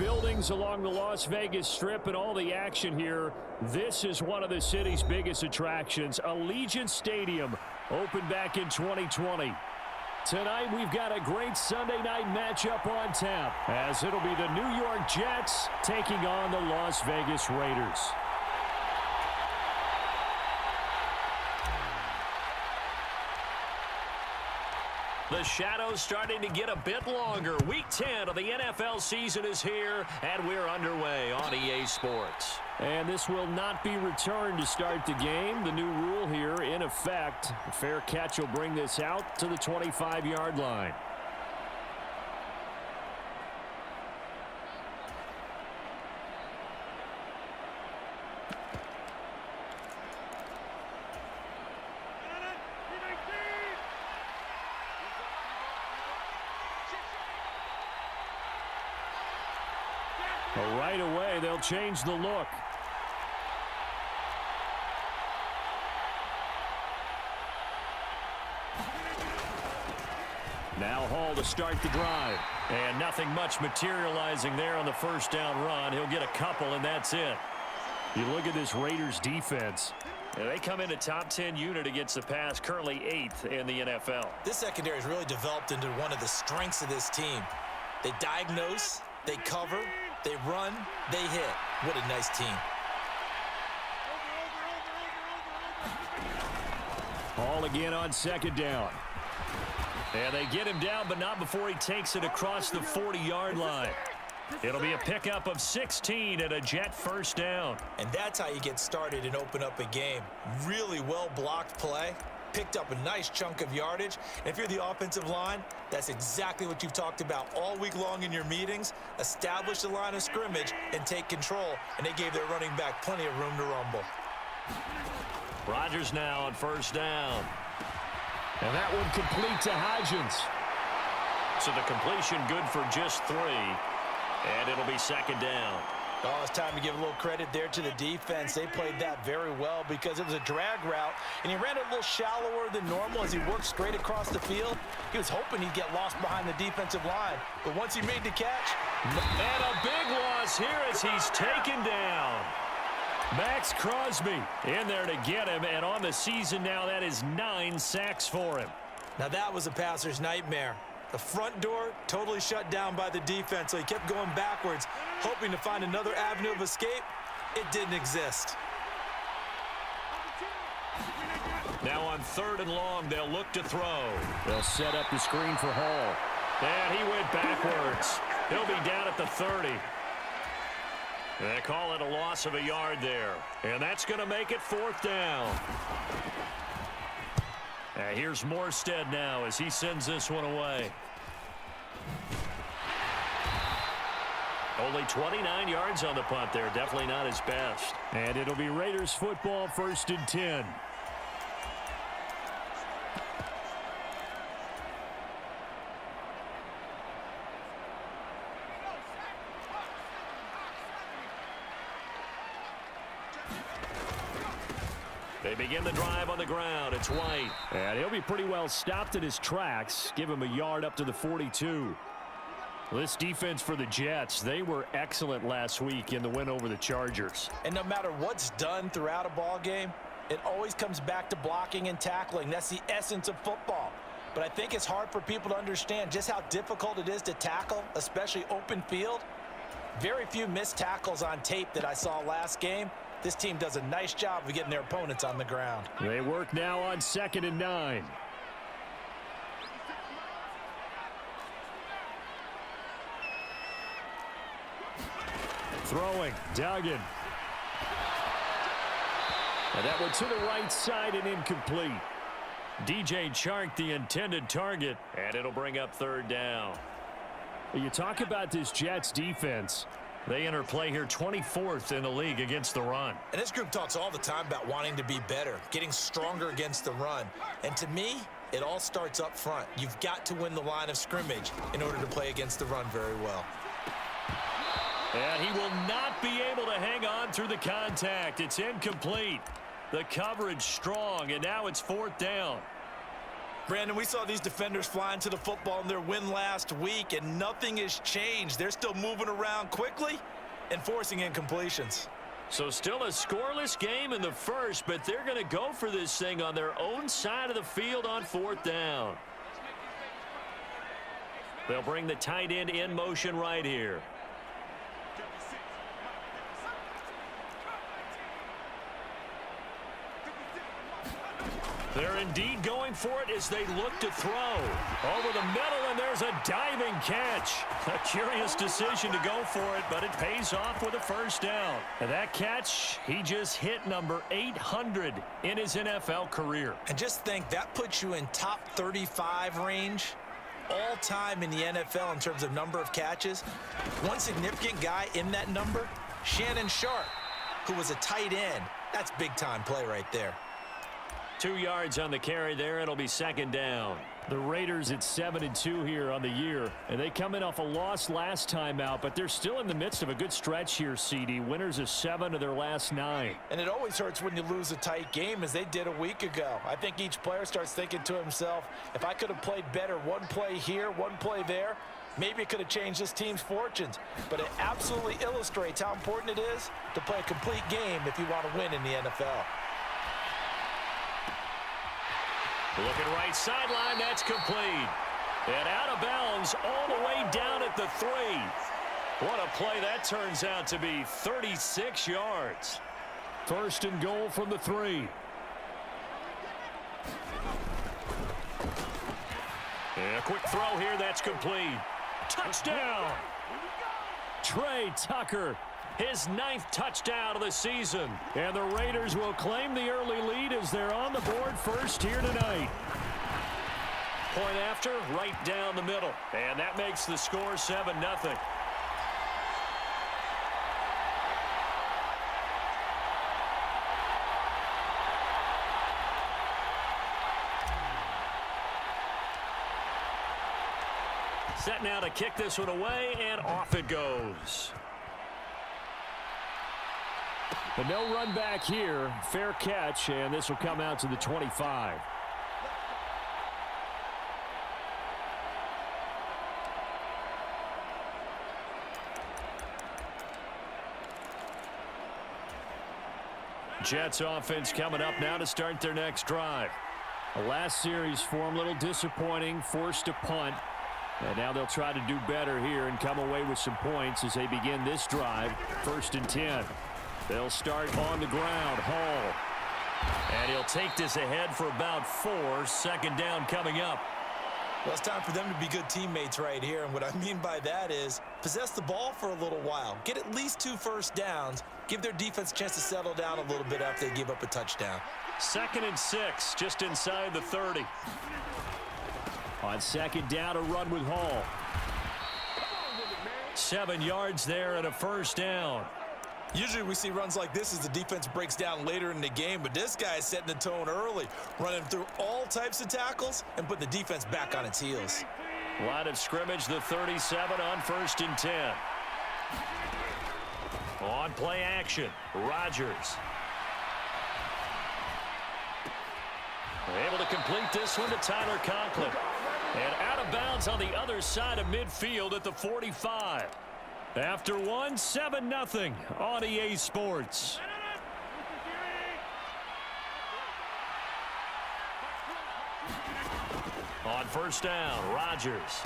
buildings along the Las Vegas Strip and all the action here. This is one of the city's biggest attractions. Allegiant Stadium opened back in 2020. Tonight we've got a great Sunday night matchup on tap, as it'll be the New York Jets taking on the Las Vegas Raiders. The shadow's starting to get a bit longer. Week 10 of the NFL season is here, and we're underway on EA Sports. And this will not be returned to start the game. The new rule here in effect. A fair catch will bring this out to the 25-yard line. Right away, they'll change the look. Now Hall to start the drive. And nothing much materializing there on the first down run. He'll get a couple, and that's it. You look at this Raiders defense. They come in a top 10 unit against the pass, currently 8th in the NFL. This secondary has really developed into one of the strengths of this team. They diagnose, they cover, they run, they hit. What a nice team. Hall again on second down. And they get him down, but not before he takes it across the 40-yard line. It'll be a pickup of 16 and a Jet first down. And that's how you get started and open up a game. Really well-blocked play. Picked up a nice chunk of yardage. And if you're the offensive line, that's exactly what you've talked about all week long in your meetings. Establish the line of scrimmage and take control. And they gave their running back plenty of room to rumble. Rodgers now on first down. And that one complete to Hodgins. So the completion good for just 3. And it'll be second down. Oh, it's time to give a little credit there to the defense. They played that very well because it was a drag route, and he ran it a little shallower than normal as he worked straight across the field. He was hoping he'd get lost behind the defensive line, but once he made the catch... And a big loss here as he's taken down. Max Crosby in there to get him, and on the season now, that is 9 sacks for him. Now that was a passer's nightmare. The front door totally shut down by the defense, so he kept going backwards, hoping to find another avenue of escape. It didn't exist. Now on 3rd and long, they'll look to throw. They'll set up the screen for Hall. And he went backwards. He'll be down at the 30. They call it a loss of a yard there. And that's going to make it 4th down. Here's Morstead now as he sends this one away. Only 29 yards on the punt there. Definitely not his best. And it'll be Raiders football, 1st and 10. They begin the drive on the ground. It's White. And he'll be pretty well stopped in his tracks. Give him a yard up to the 42. This defense for the Jets, they were excellent last week in the win over the Chargers. And no matter what's done throughout a ball game, it always comes back to blocking and tackling. That's the essence of football. But I think it's hard for people to understand just how difficult it is to tackle, especially open field. Very few missed tackles on tape that I saw last game. This team does a nice job of getting their opponents on the ground. They work now on 2nd and 9. Throwing, Duggan. And that one to the right side and incomplete. DJ Chark, the intended target, and it'll bring up 3rd down. You talk about this Jets defense. They enter play here 24th in the league against the run. And this group talks all the time about wanting to be better, getting stronger against the run. And to me, it all starts up front. You've got to win the line of scrimmage in order to play against the run very well. And he will not be able to hang on through the contact. It's incomplete. The coverage strong, and now it's 4th down. Brandon, we saw these defenders flying to the football in their win last week, and nothing has changed. They're still moving around quickly and forcing incompletions. So still a scoreless game in the first, but they're going to go for this thing on their own side of the field on 4th down. They'll bring the tight end in motion right here. They're indeed going for it as they look to throw. Over the middle, and there's a diving catch. A curious decision to go for it, but it pays off with a first down. And that catch, he just hit number 800 in his NFL career. And just think, that puts you in top 35 range all time in the NFL in terms of number of catches. One significant guy in that number, Shannon Sharp, who was a tight end. That's big-time play right there. 2 yards on the carry there. It'll be 2nd down. The Raiders at 7-2 here on the year, and they come in off a loss last time out, but they're still in the midst of a good stretch here, CD. Winners of 7 of their last 9. And it always hurts when you lose a tight game, as they did a week ago. I think each player starts thinking to himself, if I could have played better one play here, one play there, maybe it could have changed this team's fortunes. But it absolutely illustrates how important it is to play a complete game if you want to win in the NFL. Looking right sideline, that's complete. And out of bounds all the way down at the 3. What a play that turns out to be, 36 yards. 1st and goal from the 3. And a quick throw here, that's complete. Touchdown! Trey Tucker, His 9th touchdown of the season. and the Raiders will claim the early lead as they're on the board first here tonight. Point after, right down the middle. And that makes the score 7-0. Set now to kick this one away, and off it goes. But no run back here. Fair catch, and this will come out to the 25. Jets offense coming up now to start their next drive. The last series for them, a little disappointing, forced to punt. And now they'll try to do better here and come away with some points as they begin this drive. 1st and 10. They'll start on the ground. Hall. And he'll take this ahead for about 4. 2nd down coming up. Well, it's time for them to be good teammates right here. And what I mean by that is possess the ball for a little while. Get at least 2 first downs. Give their defense a chance to settle down a little bit after they give up a touchdown. 2nd and 6, just inside the 30. On 2nd down, a run with Hall. 7 yards there and a first down. Usually we see runs like this as the defense breaks down later in the game, but this guy is setting the tone early, running through all types of tackles and putting the defense back on its heels. Line of scrimmage, the 37 on 1st and 10. On play action, Rodgers. Able to complete this one to Tyler Conklin. And out of bounds on the other side of midfield at the 45. After one, 7-0 on EA Sports. On 1st down, Rodgers.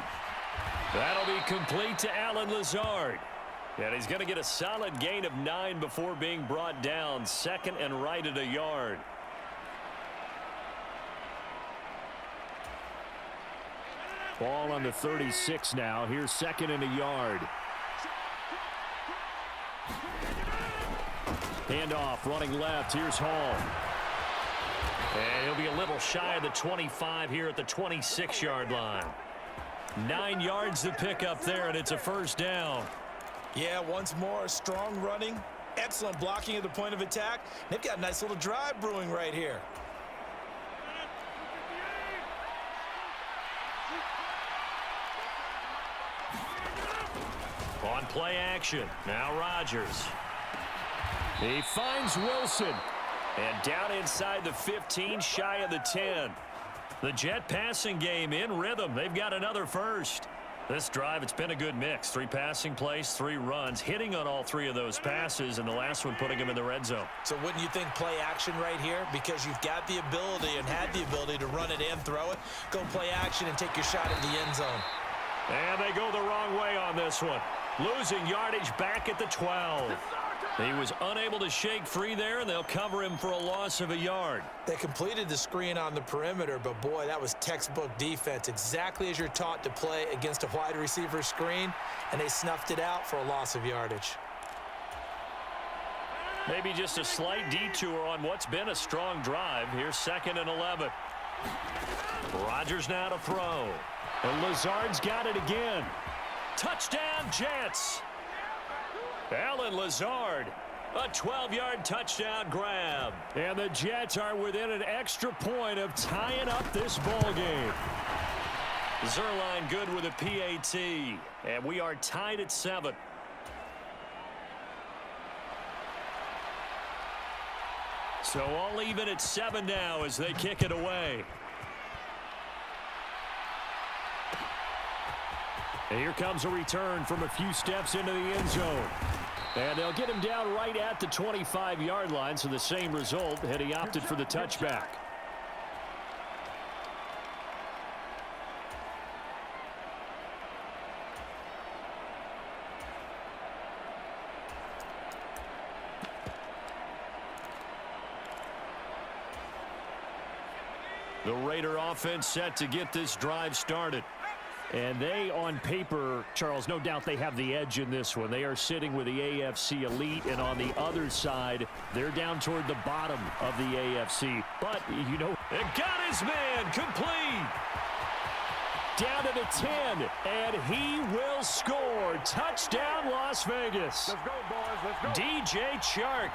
That'll be complete to Allen Lazard. And he's going to get a solid gain of 9 before being brought down. 2nd and right at a yard. Ball on the 36 now. Here's 2nd and a yard. Handoff, running left. Here's Hall. And he'll be a little shy of the 25 here at the 26-yard line. 9 yards to pick up there, and it's a first down. Yeah, once more, strong running, excellent blocking at the point of attack. They've got a nice little drive brewing right here. On play action, now Rodgers. He finds Wilson. And down inside the 15, shy of the 10. The Jet passing game in rhythm. They've got another first. This drive, it's been a good mix. 3 passing plays, 3 runs, hitting on all 3 of those passes, and the last one putting them in the red zone. So wouldn't you think play action right here? Because you've got the ability and had the ability to run it and throw it. Go play action and take your shot at the end zone. And they go the wrong way on this one. Losing yardage back at the 12. He was unable to shake free there, and they'll cover him for a loss of a yard. They completed the screen on the perimeter, but boy, that was textbook defense. Exactly as you're taught to play against a wide receiver screen, and they snuffed it out for a loss of yardage. Maybe just a slight detour on what's been a strong drive. Here's 2nd and 11. Rodgers now to throw. And Lazard's got it again. Touchdown, Jets. Allen Lazard, a 12-yard touchdown grab. And the Jets are within an extra point of tying up this ball game. Zerline good with a PAT, and we are tied at 7. So all even at 7 now as they kick it away. And here comes a return from a few steps into the end zone. And they'll get him down right at the 25-yard line, so the same result had he opted for the touchback. The Raider offense set to get this drive started. And they, on paper, Charles, no doubt they have the edge in this one. They are sitting with the AFC elite, and on the other side, they're down toward the bottom of the AFC. But, you know, it got his man complete. Down to the 10, and he will score. Touchdown, Las Vegas. Let's go, boys. Let's go. DJ Chark,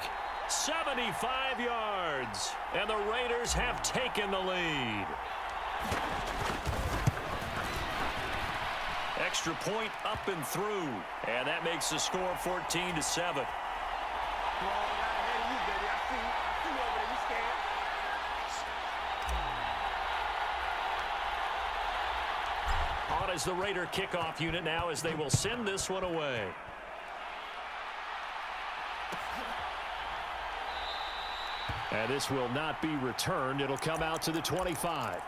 75 yards, and the Raiders have taken the lead. Extra point up and through, and that makes the score 14-7. On is the Raider kickoff unit now as they will send this one away. And this will not be returned. It'll come out to the 25.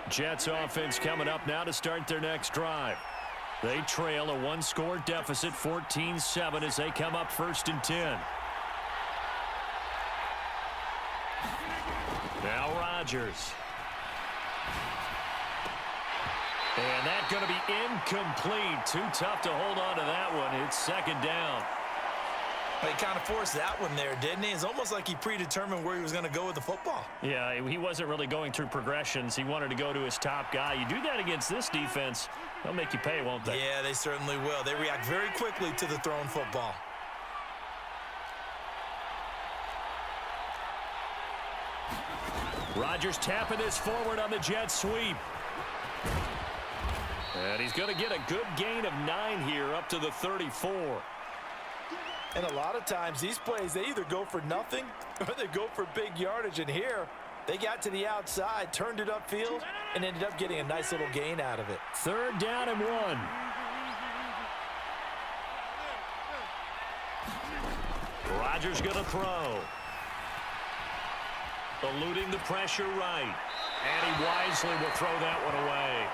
Jets offense coming up now to start their next drive. They trail a 1-score deficit, 14-7, as they come up 1st and 10. Now Rodgers. And that's going to be incomplete. Too tough to hold on to that one. It's 2nd down. He kind of forced that one there, didn't he? It's almost like he predetermined where he was going to go with the football. Yeah, he wasn't really going through progressions. He wanted to go to his top guy. You do that against this defense, they'll make you pay, won't they? Yeah, they certainly will. They react very quickly to the thrown football. Rodgers tapping this forward on the jet sweep. And he's going to get a good gain of 9 here up to the 34. And a lot of times these plays, they either go for nothing or they go for big yardage. And here, they got to the outside, turned it upfield, and ended up getting a nice little gain out of it. 3rd down and 1. Rodgers going to throw. Eluding the pressure right. And he wisely will throw that one away.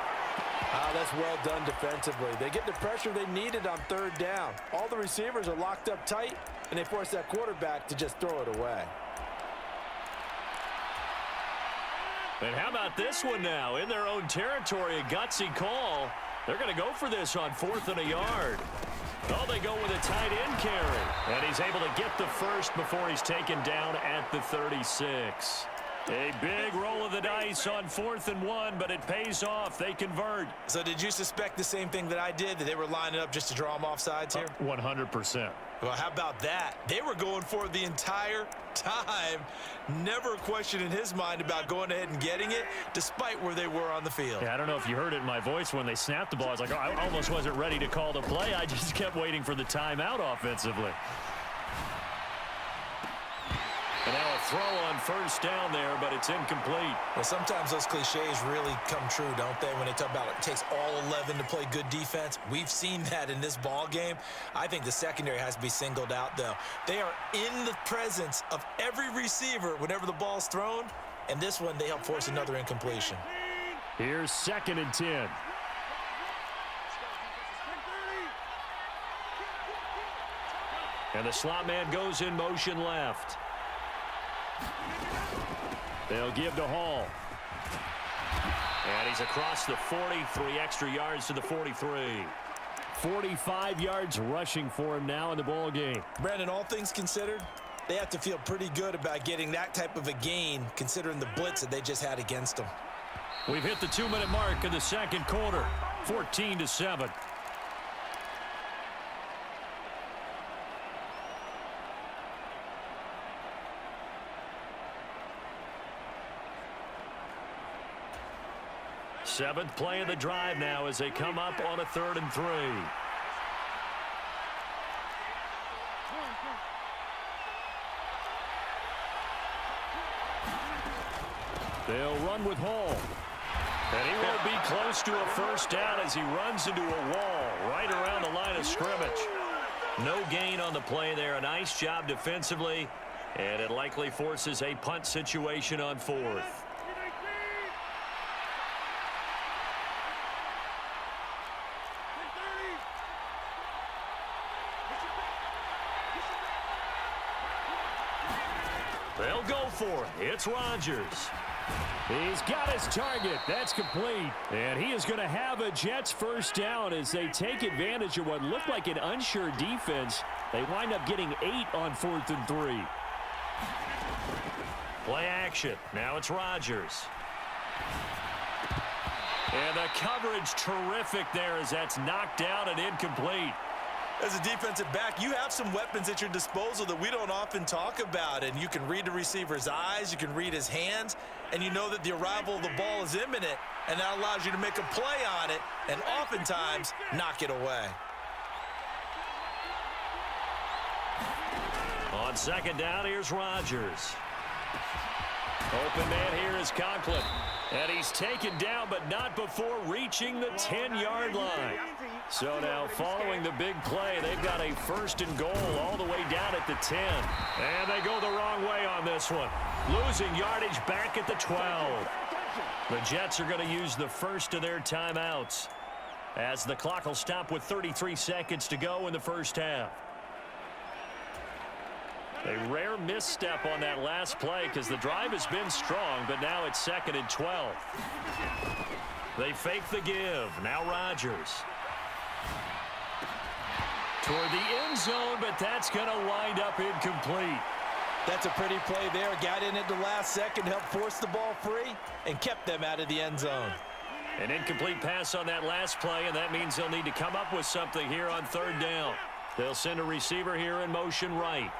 That's well done defensively. They get the pressure they needed on 3rd down. All the receivers are locked up tight, and they force that quarterback to just throw it away. And how about this one now? In their own territory, a gutsy call. They're going to go for this on 4th and a yard. Oh, they go with a tight end carry. And he's able to get the first before he's taken down at the 36. A big roll of the dice on 4th and 1, but it pays off. They convert. So did you suspect the same thing that I did, that they were lining up just to draw them off sides here? 100%. Well, how about that? They were going for it the entire time. Never a question in his mind about going ahead and getting it, despite where they were on the field. Yeah, I don't know if you heard it in my voice when they snapped the ball. I was like, oh, I almost wasn't ready to call the play. I just kept waiting for the timeout offensively. And now a throw on 1st down there, but it's incomplete. Well, sometimes those cliches really come true, don't they, when they talk about it takes all 11 to play good defense. We've seen that in this ball game. I think the secondary has to be singled out, though. They are in the presence of every receiver whenever the ball's thrown, and this one they help force another incompletion. Here's 2nd and 10. And the slot man goes in motion left. They'll give to Hall. And he's across the 40, 3 extra yards to the 43. 45 yards rushing for him now in the ball game. Brandon, all things considered, they have to feel pretty good about getting that type of a gain, considering the blitz that they just had against them. We've hit the 2-minute mark in the 2nd quarter. 14-7. Seventh play of the drive now as they come up on a 3rd and 3. They'll run with Hall. And he will be close to a 1st down as he runs into a wall right around the line of scrimmage. No gain on the play there. A nice job defensively. And it likely forces a punt situation on 4th. They'll go for it. It's Rodgers. He's got his target. That's complete. And he is going to have a Jets 1st down as they take advantage of what looked like an unsure defense. They wind up getting 8 on 4th and 3. Play action. Now it's Rodgers. And the coverage terrific there as that's knocked down and incomplete. As a defensive back, you have some weapons at your disposal that we don't often talk about, and you can read the receiver's eyes, you can read his hands, and you know that the arrival of the ball is imminent, and that allows you to make a play on it and oftentimes knock it away. On 2nd down, here's Rodgers. Open man here is Conklin. And he's taken down, but not before reaching the 10-yard line. So now, following the big play, they've got a 1st and goal all the way down at the 10. And they go the wrong way on this one. Losing yardage back at the 12. The Jets are going to use the first of their timeouts as the clock will stop with 33 seconds to go in the 1st half. A rare misstep on that last play because the drive has been strong, but now it's 2nd and 12. They fake the give. Now Rodgers. Toward the end zone, but that's going to wind up incomplete. That's a pretty play there. Got in at the last second, helped force the ball free, and kept them out of the end zone. An incomplete pass on that last play, and that means they'll need to come up with something here on 3rd down. They'll send a receiver here in motion right.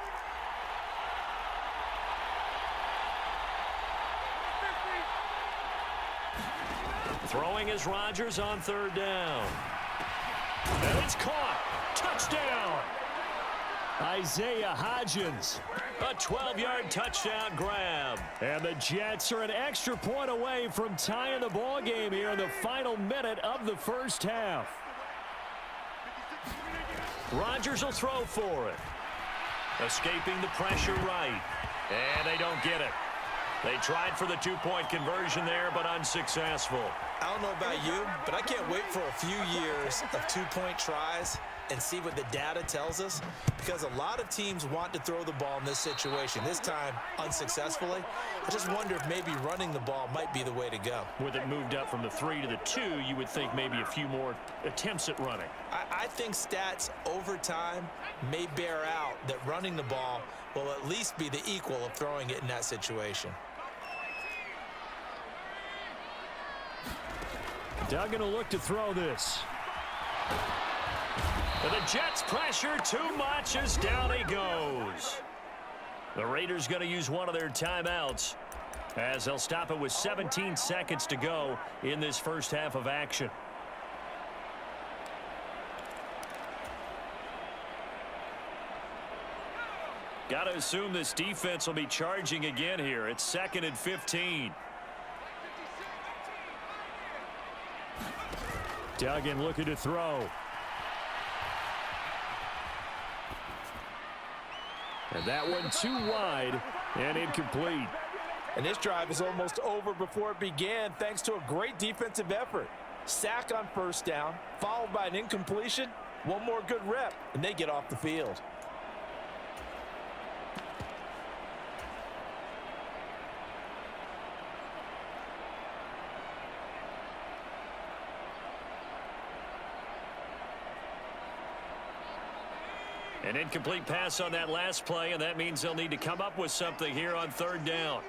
Throwing is Rodgers on 3rd down. And it's caught. Touchdown. Isaiah Hodgins. A 12-yard touchdown grab. And the Jets are an extra point away from tying the ball game here in the final minute of the 1st half. Rodgers will throw for it. Escaping the pressure right. And they don't get it. They tried for the 2-point conversion there, but unsuccessful. I don't know about you, but I can't wait for a few years of 2-point tries and see what the data tells us, because a lot of teams want to throw the ball in this situation, this time unsuccessfully. I just wonder if maybe running the ball might be the way to go. With it moved up from the 3 to the 2, you would think maybe a few more attempts at running. I think stats over time may bear out that running the ball will at least be the equal of throwing it in that situation. Duggan will look to throw this. And the Jets pressure too much as down he goes. The Raiders going to use one of their timeouts as they'll stop it with 17 seconds to go in this first half of action. Got to assume this defense will be charging again here. It's 2nd and 15. Duggan looking to throw. And that one too wide and incomplete. And this drive is almost over before it began thanks to a great defensive effort. Sack on first down, followed by an incompletion. One more good rep, and they get off the field. An incomplete pass on that last play, and that means they'll need to come up with something here on 3rd down.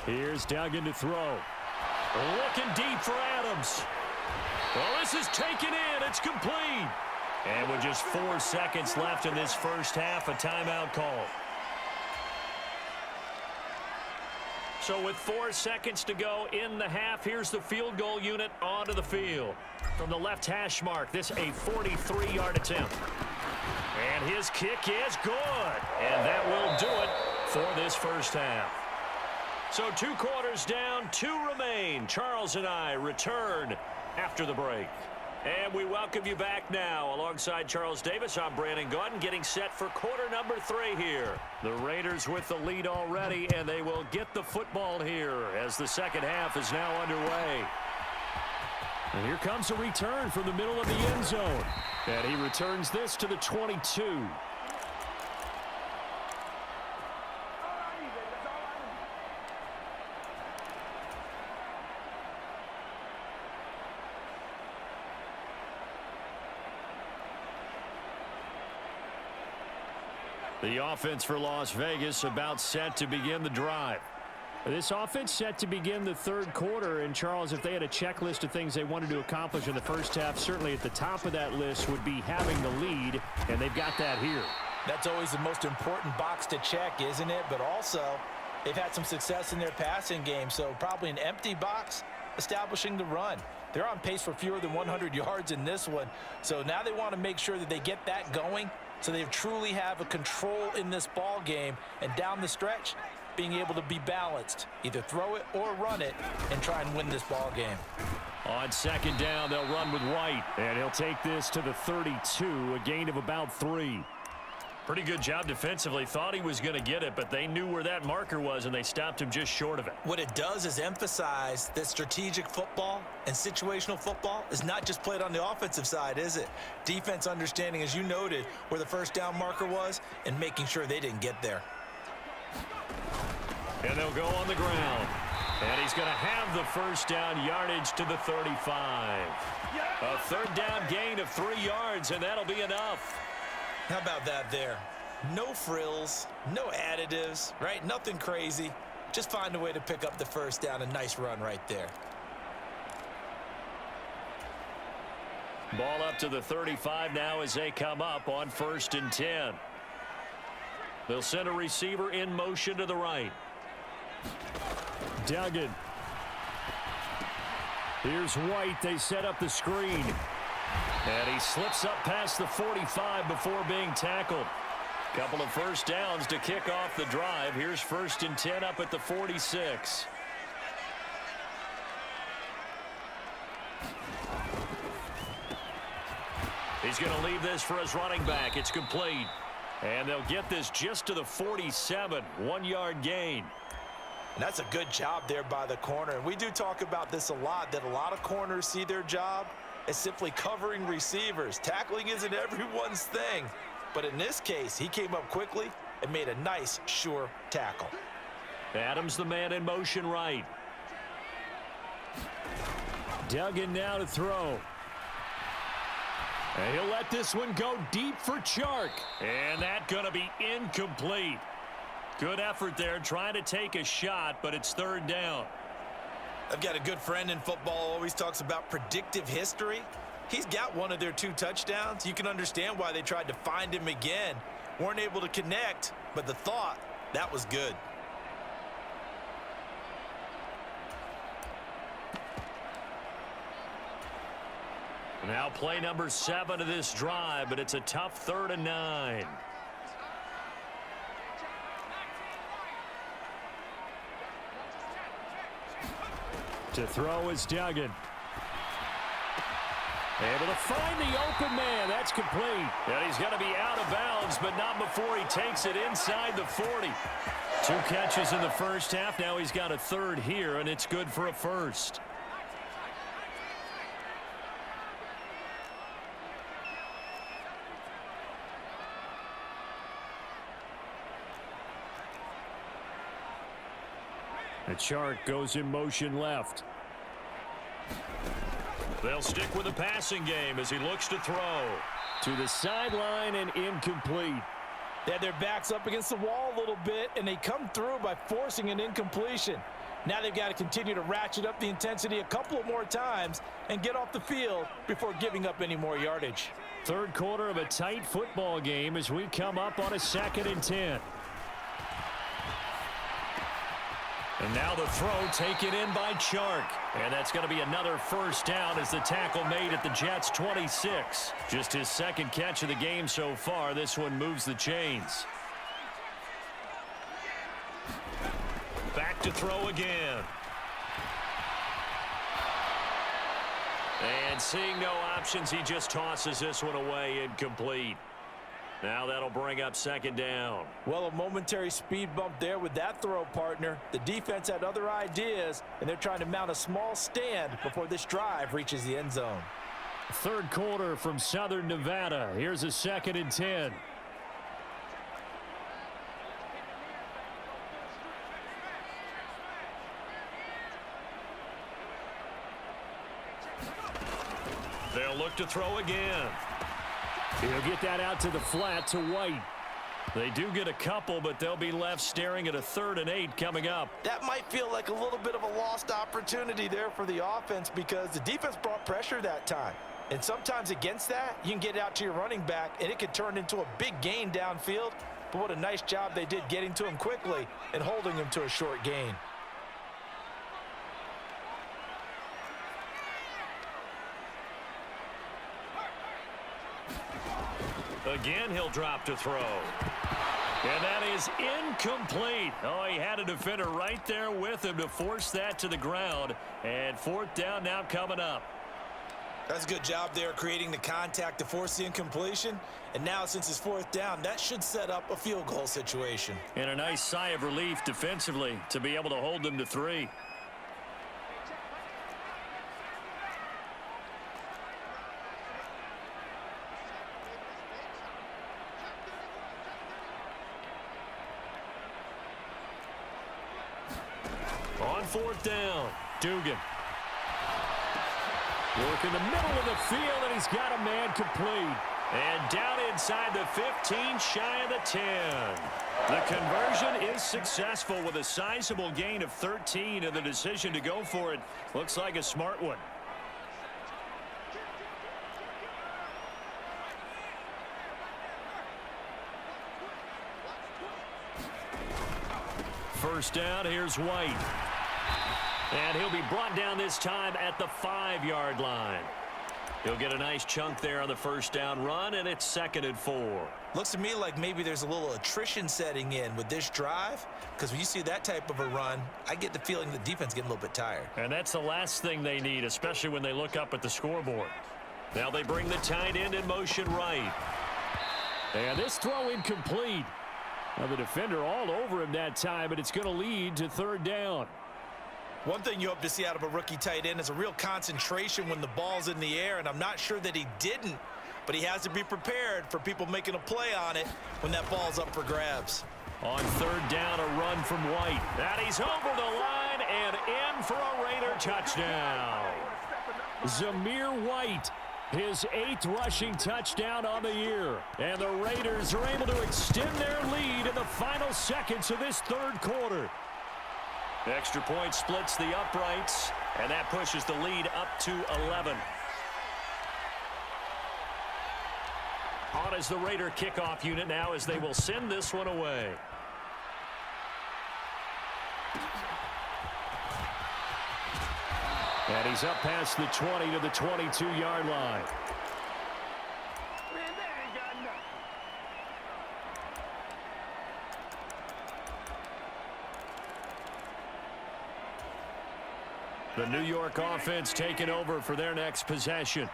Here's Duggan to throw. Looking deep for Adams. Well, this is taken in. It's complete. And with just 4 seconds left in this first half, a timeout call. So with 4 seconds to go in the half, here's the field goal unit onto the field. From the left hash mark, this a 43-yard attempt. And his kick is good. And that will do it for this first half. So 2 quarters down, 2 remain. Charles and I return after the break. And we welcome you back now. Alongside Charles Davis, I'm Brandon Gaudin, getting set for quarter number 3 here. The Raiders with the lead already, and they will get the football here as the second half is now underway. And here comes a return from the middle of the end zone. And he returns this to the 22. The offense for Las Vegas about set to begin the drive. This offense set to begin the 3rd quarter. And, Charles, if they had a checklist of things they wanted to accomplish in the first half, certainly at the top of that list would be having the lead, and they've got that here. That's always the most important box to check, isn't it? But also, they've had some success in their passing game, so probably an empty box establishing the run. They're on pace for fewer than 100 yards in this one, so now they want to make sure that they get that going so they truly have a control in this ball game, and down the stretch, being able to be balanced, either throw it or run it, and try and win this ball game. On 2nd down, they'll run with White, and he'll take this to the 32, a gain of about 3. Pretty good job defensively. Thought he was going to get it, but they knew where that marker was, and they stopped him just short of it. What it does is emphasize that strategic football and situational football is not just played on the offensive side, is it? Defense understanding, as you noted, where the first down marker was and making sure they didn't get there. And they'll go on the ground. And he's going to have the first down, yardage to the 35. A 3rd down gain of 3 yards, and that'll be enough. How about that there? No frills, no additives, right? Nothing crazy. Just find a way to pick up the first down. A nice run right there. Ball up to the 35 now as they come up on 1st and 10. They'll send a receiver in motion to the right. Duggan. Here's White. They set up the screen. And he slips up past the 45 before being tackled. Couple of first downs to kick off the drive. Here's 1st and 10 up at the 46. He's going to leave this for his running back. It's complete. And they'll get this just to the 47. 1-yard gain. And that's a good job there by the corner. And we do talk about this a lot, that a lot of corners see their job as simply covering receivers. Tackling isn't everyone's thing. But in this case, he came up quickly and made a nice, sure tackle. Adams the man in motion right. Duggan now to throw. And he'll let this one go deep for Chark. And that's going to be incomplete. Good effort there trying to take a shot, but it's third down. I've got a good friend in football, always talks about predictive history. He's got one of their 2 touchdowns. You can understand why they tried to find him again. Weren't able to connect, but the thought, that was good. Now play number 7 of this drive, but it's a tough 3rd and 9. To throw is Duggan. Able to find the open man. That's complete. And he's going to be out of bounds, but not before he takes it inside the 40. 2 catches in the first half. Now he's got a 3rd here, and it's good for a 1st. The Chark goes in motion left. They'll stick with the passing game as he looks to throw. To the sideline and incomplete. They had their backs up against the wall a little bit, and they come through by forcing an incompletion. Now they've got to continue to ratchet up the intensity a couple of more times and get off the field before giving up any more yardage. 3rd quarter of a tight football game as we come up on a 2nd and 10. And now the throw taken in by Chark. And that's going to be another 1st down as the tackle made at the Jets' 26. Just his 2nd catch of the game so far. This one moves the chains. Back to throw again. And seeing no options, he just tosses this one away incomplete. Now that'll bring up 2nd down. Well, a momentary speed bump there with that throw, partner. The defense had other ideas, and they're trying to mount a small stand before this drive reaches the end zone. 3rd quarter from Southern Nevada. Here's a 2nd and 10. They'll look to throw again. He'll get that out to the flat to White. They do get a couple, but they'll be left staring at a 3rd and 8 coming up. That might feel like a little bit of a lost opportunity there for the offense because the defense brought pressure that time. And sometimes against that, you can get out to your running back, and it could turn into a big gain downfield. But what a nice job they did getting to him quickly and holding him to a short gain. Again, he'll drop to throw. And that is incomplete. Oh, he had a defender right there with him to force that to the ground. And 4th down now coming up. That's a good job there creating the contact to force the incompletion. And now since it's 4th down, that should set up a field goal situation. And a nice sigh of relief defensively to be able to hold them to 3. On 4th down, Dugan. Work in the middle of the field, and he's got a man complete. And down inside the 15, shy of the 10. The conversion is successful with a sizable gain of 13, and the decision to go for it looks like a smart one. First down, here's White. And he'll be brought down this time at the 5-yard line. He'll get a nice chunk there on the first down run, and it's 2nd and 4. Looks to me like maybe there's a little attrition setting in with this drive, because when you see that type of a run, I get the feeling the defense getting a little bit tired. And that's the last thing they need, especially when they look up at the scoreboard. Now they bring the tight end in motion right. And this throw incomplete. Now the defender all over him that time, but it's going to lead to 3rd down. One thing you hope to see out of a rookie tight end is a real concentration when the ball's in the air, and I'm not sure that he didn't, but he has to be prepared for people making a play on it when that ball's up for grabs. On 3rd down, a run from White. And he's over the line and in for a Raider touchdown. Zamir White His 8th rushing touchdown on the year. And the Raiders are able to extend their lead in the final seconds of this third quarter. Extra point splits the uprights, and that pushes the lead up to 11. On is the Raider kickoff unit now as they will send this one away. And he's up past the 20 to the 22-yard line. The New York offense taking over for their next possession.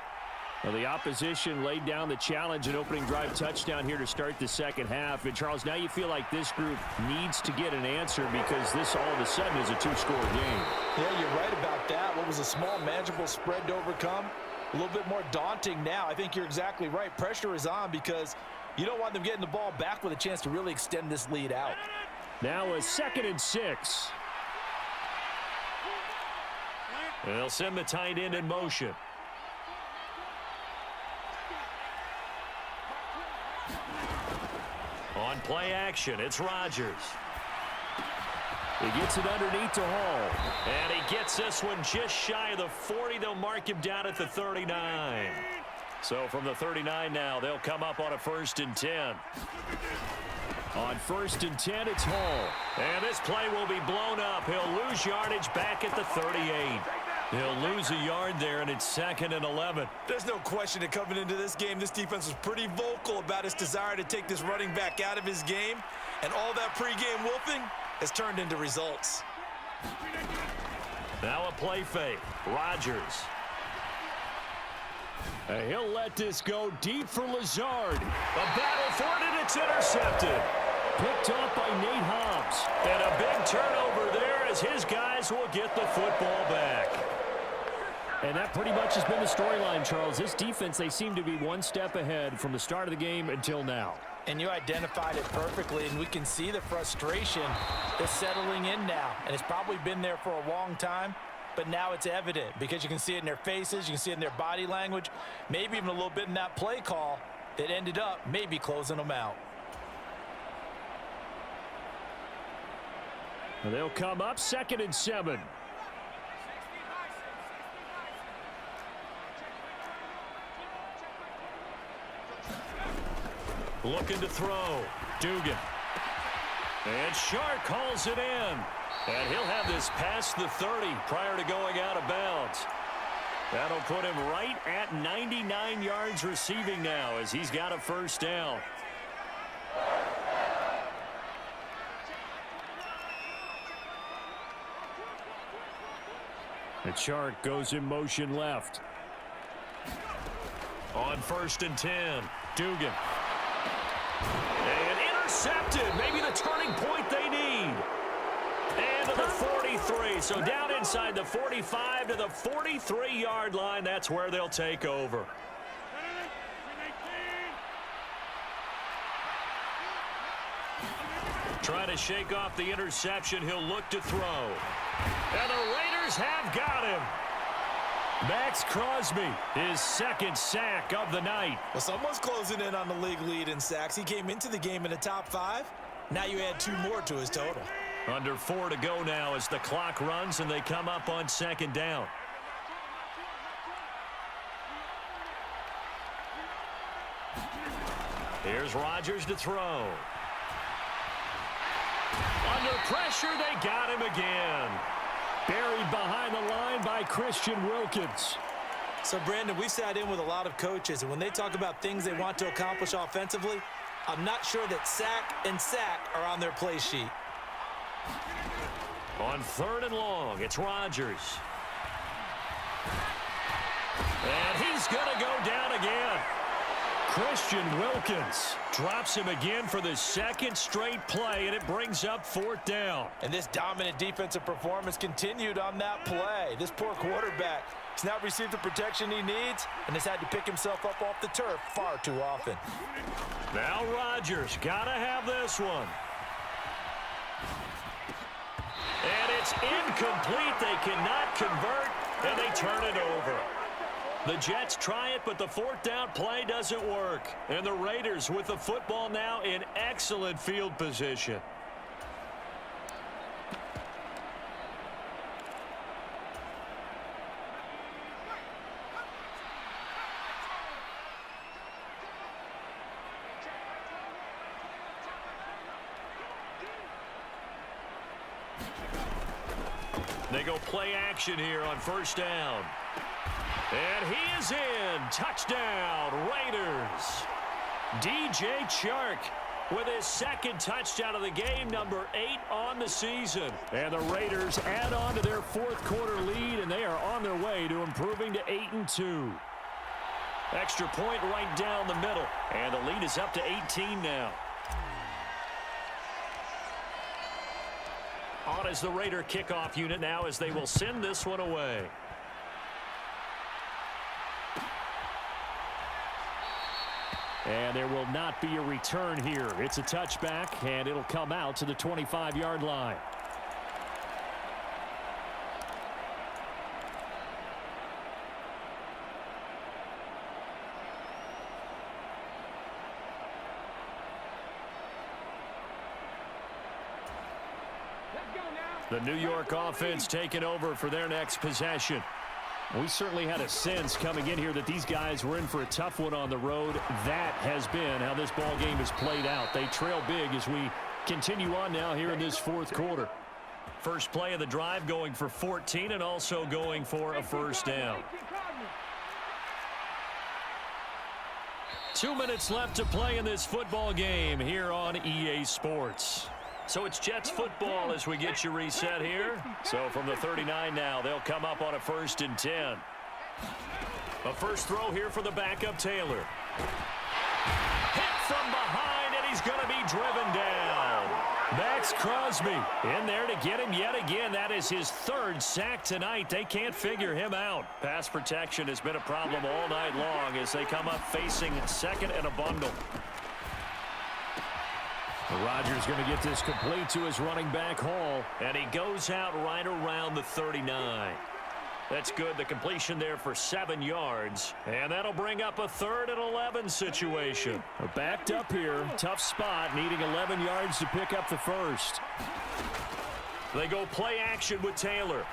Well, the opposition laid down the challenge and opening drive touchdown here to start the second half. And, Charles, now you feel like this group needs to get an answer because this all of a sudden is a two-score game. Yeah, you're right about that. What was a small, manageable spread to overcome, a little bit more daunting now. I think you're exactly right. Pressure is on because you don't want them getting the ball back with a chance to really extend this lead out. Now a 2nd and 6. They'll send the tight end in motion. On play action, it's Rodgers. He gets it underneath to Hall. And he gets this one just shy of the 40. They'll mark him down at the 39. So from the 39 now, they'll come up on a 1st and 10. On 1st and 10, it's Hall. And this play will be blown up. He'll lose yardage back at the 38. He'll lose a yard there, and it's 2nd and 11. There's no question that coming into this game, this defense was pretty vocal about its desire to take this running back out of his game. And all that pregame wolfing has turned into results. Now a play fake. Rodgers. He'll let this go deep for Lazard. A battle for it, and it's intercepted. Picked up by Nate Hobbs. And a big turnover there as his guys will get the football back. And that pretty much has been the storyline, Charles. This defense, they seem to be one step ahead from the start of the game until now. And you identified it perfectly, and we can see the frustration that's settling in now. And it's probably been there for a long time, but now it's evident because you can see it in their faces, you can see it in their body language, maybe even a little bit in that play call that ended up maybe closing them out. And they'll come up 2nd and 7. Looking to throw. Dugan. And Shark calls it in. And he'll have this past the 30 prior to going out of bounds. That'll put him right at 99 yards receiving now as he's got a 1st down. And Shark goes in motion left. On 1st and 10, Dugan. And intercepted. Maybe the turning point they need. And to the 43. So down inside the 45 to the 43-yard line. That's where they'll take over. Trying to shake off the interception. He'll look to throw. And the Raiders have got him. Max Crosby, his 2nd sack of the night. Well, someone's closing in on the league lead in sacks. He came into the game in the top 5. Now you add 2 more to his total. Under 4 to go now as the clock runs and they come up on 2nd down. Here's Rodgers to throw. Under pressure, they got him again. Buried behind the line by Christian Wilkins. So, Brandon, we sat in with a lot of coaches, and when they talk about things they want to accomplish offensively, I'm not sure that sack and sack are on their play sheet. On 3rd and long, it's Rodgers. And he's going to go down again. Christian Wilkins drops him again for the 2nd straight play, and it brings up 4th down. And this dominant defensive performance continued on that play. This poor quarterback has now received the protection he needs and has had to pick himself up off the turf far too often. Now Rodgers got to have this one. And it's incomplete. They cannot convert, and they turn it over. The Jets try it, but the fourth down play doesn't work. And the Raiders with the football now in excellent field position. They go play action here on first down. And he is in. Touchdown, Raiders. DJ Chark with his second touchdown of the game, number 8 on the season. And the Raiders add on to their fourth quarter lead, and they are on their way to improving to 8-2. Extra point right down the middle. And the lead is up to 18 now. On is the Raider kickoff unit now as they will send this one away. And there will not be a return here. It's a touchback, and it'll come out to the 25-yard line. The New York offense taking over for their next possession. We certainly had a sense coming in here that these guys were in for a tough one on the road. That has been how this ball game has played out. They trail big as we continue on now here in this fourth quarter. First play of the drive going for 14 and also going for a first down. 2 minutes left to play in this football game here on EA Sports. So it's Jets football as we get you reset here. So from the 39 now, they'll come up on a 1st and 10. A first throw here for the backup Taylor. Hit from behind, and he's going to be driven down. Max Crosby in there to get him yet again. That is his 3rd sack tonight. They can't figure him out. Pass protection has been a problem all night long as they come up facing 2nd and a bundle. Rodgers going to get this complete to his running back Hall. And he goes out right around the 39. That's good. The completion there for 7 yards. And that'll bring up a 3rd and 11 situation. Backed up here. Tough spot. Needing 11 yards to pick up the first. They go play action with Taylor.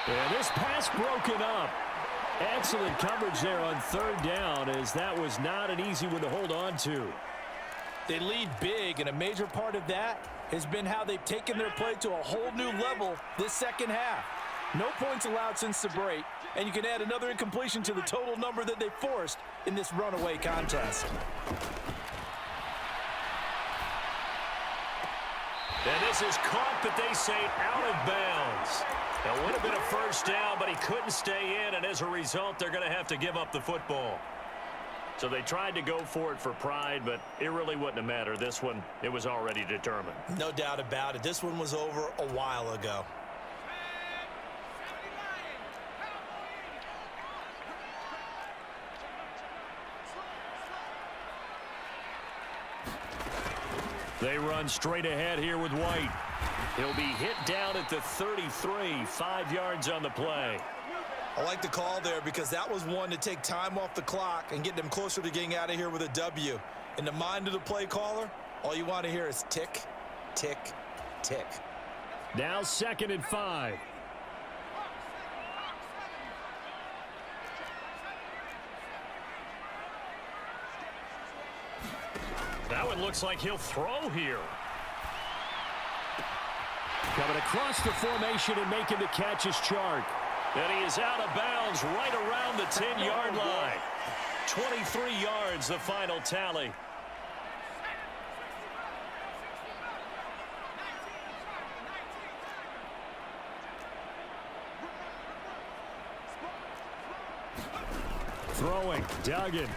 And this pass broken up. Excellent coverage there on 3rd down, as that was not an easy one to hold on to. They lead big, and a major part of that has been how they've taken their play to a whole new level this second half. No points allowed since the break, and you can add another incompletion to the total number that they forced in this runaway contest. And this is caught, but they say out of bounds. That would have been a first down, but he couldn't stay in, and as a result, they're going to have to give up the football. So they tried to go for it for pride, but it really wouldn't have mattered. This one, it was already determined. No doubt about it. This one was over a while ago. They run straight ahead here with White. He'll be hit down at the 33, 5 yards on the play. I like the call there because that was one to take time off the clock and get them closer to getting out of here with a W. In the mind of the play caller, all you want to hear is tick, tick, tick. Now 2nd and 5. That one looks like he'll throw here. Coming across the formation and making the catch is Chark. And he is out of bounds right around the 10-yard line. 23 yards, the final tally. Throwing, Duggan.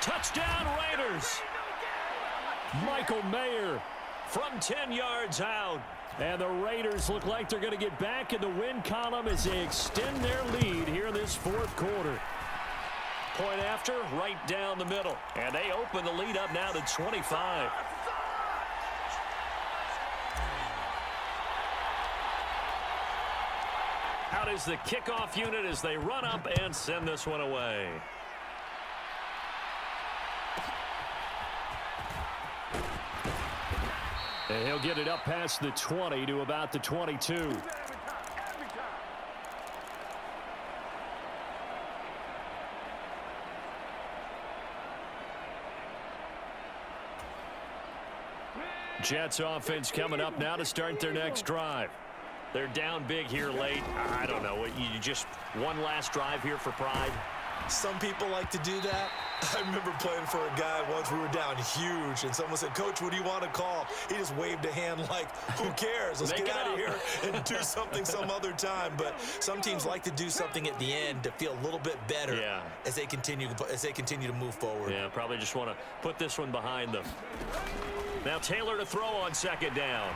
Touchdown, Raiders. Michael Mayer. From 10 yards out. And the Raiders look like they're going to get back in the win column as they extend their lead here in this fourth quarter. Point after, right down the middle. And they open the lead up now to 25. out is the kickoff unit as they run up and send this one away. And he'll get it up past the 20 to about the 22. Jets offense coming up now to start their next drive. They're down big here late. I don't know. You just one last drive here for pride. Some people like to do that. I remember playing for a guy once. We were down huge, and someone said, "Coach, what do you want to call?" He just waved a hand like, who cares? Let's get out of here and do something some other time. But some teams like to do something at the end to feel a little bit better as they continue to move forward. Yeah, probably just want to put this one behind them. Now Taylor to throw on second down.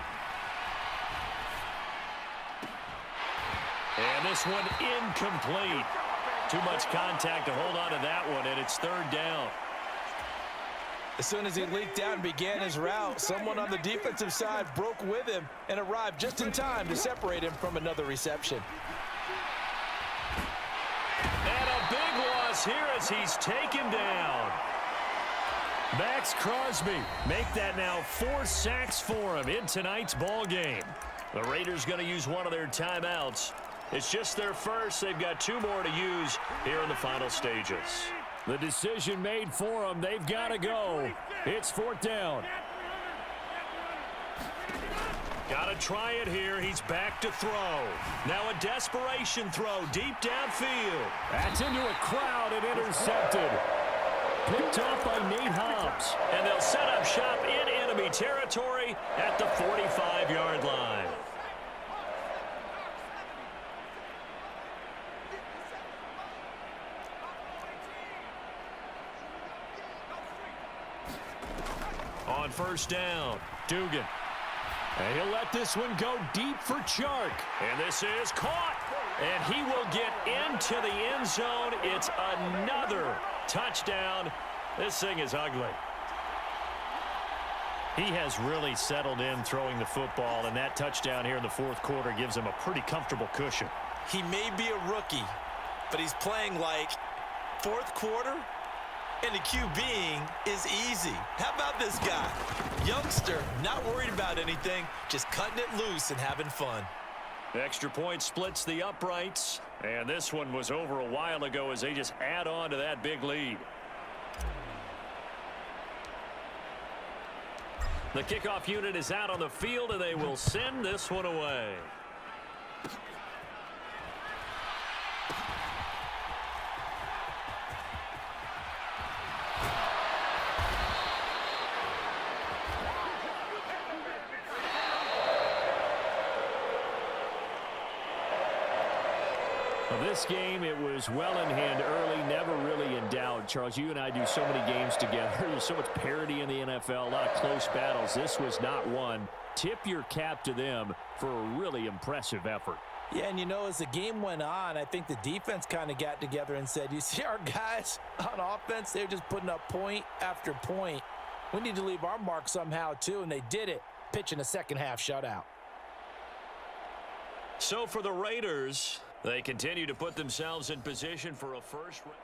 And this one incomplete. Too much contact to hold on to that one, and it's third down. As soon as he leaked out and began his route, someone on the defensive side broke with him and arrived just in time to separate him from another reception. And a big loss here as he's taken down. Max Crosby make that now 4 sacks for him in tonight's ball game. The Raiders going to use one of their timeouts. It's just their first. They've got 2 more to use here in the final stages. The decision made for them. They've got to go. It's 4th down. Got to try it here. He's back to throw. Now a desperation throw deep downfield. That's into a crowd and intercepted. Picked off by Nate Hobbs. And they'll set up shop in enemy territory at the 45-yard line. On first down, Dugan. And he'll let this one go deep for Chark. And this is caught. And he will get into the end zone. It's another touchdown. This thing is ugly. He has really settled in throwing the football, and that touchdown here in the 4th quarter gives him a pretty comfortable cushion. He may be a rookie, but he's playing like 4th quarter, and the QBing is easy. How about this guy? Youngster, not worried about anything, just cutting it loose and having fun. Extra point splits the uprights, and this one was over a while ago as they just add on to that big lead. The kickoff unit is out on the field, and they will send this one away. This game, it was well in hand early, never really in doubt. Charles, you and I do so many games together. There's so much parity in the NFL, a lot of close battles. This was not one. Tip your cap to them for a really impressive effort. Yeah, and you know, as the game went on, I think the defense kind of got together and said, you see our guys on offense, they're just putting up point after point. We need to leave our mark somehow, too, and they did it, pitching a second-half shutout. So for the Raiders, they continue to put themselves in position for a first round.